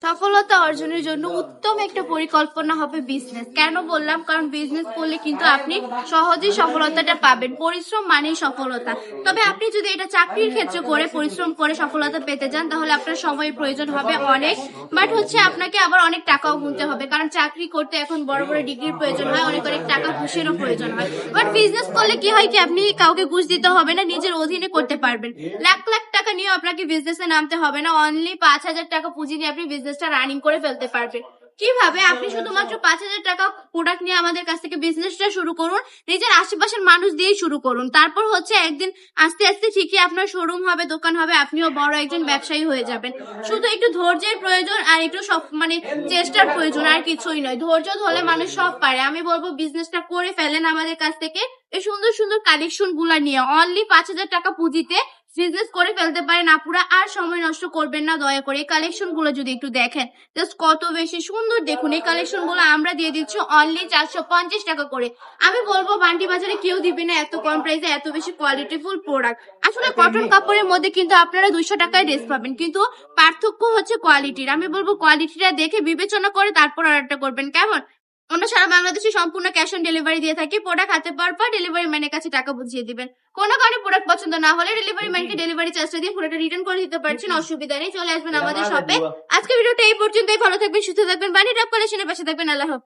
সফলতা অর্জনের জন্য উত্তম একটা পরিকল্পনা হবে বিজনেস। কেন বললাম? কারণ বিজনেস করলে কিন্তু আপনি সহজেই সফলতাটা পাবেন। পরিশ্রম মানেই সফলতা। তবে আপনি যদি এটা চাকরির ক্ষেত্রে করে পরিশ্রম করে সফলতা পেতে যান, তাহলে আপনার সময়ের প্রয়োজন হবে অনেক। বাট আপনাকে আবার অনেক টাকাও গুনতে হবে, কারণ চাকরি করতে এখন বড় বড় ডিগ্রির প্রয়োজন হয়, অনেক অনেক টাকা ঘুষেরও প্রয়োজন হয়। বাট বিজনেস করলে কি হয় কি, আপনি কাউকে ঘুষ দিতে হবে না, নিজের অধীনে করতে পারবেন। লাখ লাখ টাকা নিয়ে আপনাকে বিজনেসে নামতে হবে না, অনলি 5,000 টাকা পুঁজি নিয়ে আপনি বিজনেসটা রানিং করে ফেলতে পারবেন। কিভাবে? আপনি শুধুমাত্র 5,000 টাকা প্রোডাক্ট নিয়ে আমাদের কাছ থেকে বিজনেসটা শুরু করুন, নিজের আশেপাশের মানুষ দিয়েই শুরু করুন। তারপর একদিন আস্তে আস্তে ঠিকই আপনার শোরুম হবে, দোকান হবে, আপনিও বড় একজন ব্যবসায়ী হয়ে যাবেন। শুধু একটু ধৈর্যের প্রয়োজন আর একটু সব চেষ্টার প্রয়োজন, আর কিছুই নয়। ধৈর্য ধরলে মানুষ সব পারে। আমি বলবো বিজনেসটা করে ফেলেন আমাদের কাছ থেকে এই সুন্দর সুন্দর কালেকশন গুলা নিয়ে। অনলি 5,000 টাকা পুঁজিতে বিজনেস করে ফেলতে পারেন আপুরা। আর সময় নষ্ট করবেন না দয়া করে। এই কালেকশন গুলো যদি একটু দেখেন, জাস্ট কত বেশি সুন্দর দেখুন। এই কালেকশন গুলো আমরা দিয়ে দিচ্ছি অনলি 450 টাকা করে। আমি বলবো বান্টি বাজারে কেউ দিবে না এত কম প্রাইসে এত বেশি কোয়ালিটিফুল প্রোডাক্ট। আসলে কটন কাপড়ের মধ্যে কিন্তু আপনারা 200 টাকায় ড্রেস পাবেন, কিন্তু পার্থক্য হচ্ছে কোয়ালিটির। আমি বলবো কোয়ালিটিটা দেখে বিবেচনা করে তারপর অর্ডারটা করবেন, কেমন? আমরা সারা বাংলাদেশে সম্পূর্ণ ক্যাশ অন ডেলিভারি দিয়ে থাকি। প্রোডাক্ট হাতে পাওয়ার পর ডেলিভারি ম্যানের কাছে টাকা বুঝিয়ে দিবেন। কোনো কারণে প্রোডাক্ট পছন্দ না হলে ডেলিভারি ম্যানকে ডেলিভারি চার্জটা দিয়ে পুরোটা রিটার্ন করে দিতে পারছেন, অসুবিধা নেই। চলে আসবেন আমাদের শপে। আজকে ভিডিওটা এই পর্যন্তই। ভালো থাকবেন, সুস্থ থাকবেন, বানি টপ কালেকশনের পাশে থাকবেন। আল্লাহ হাফেজ।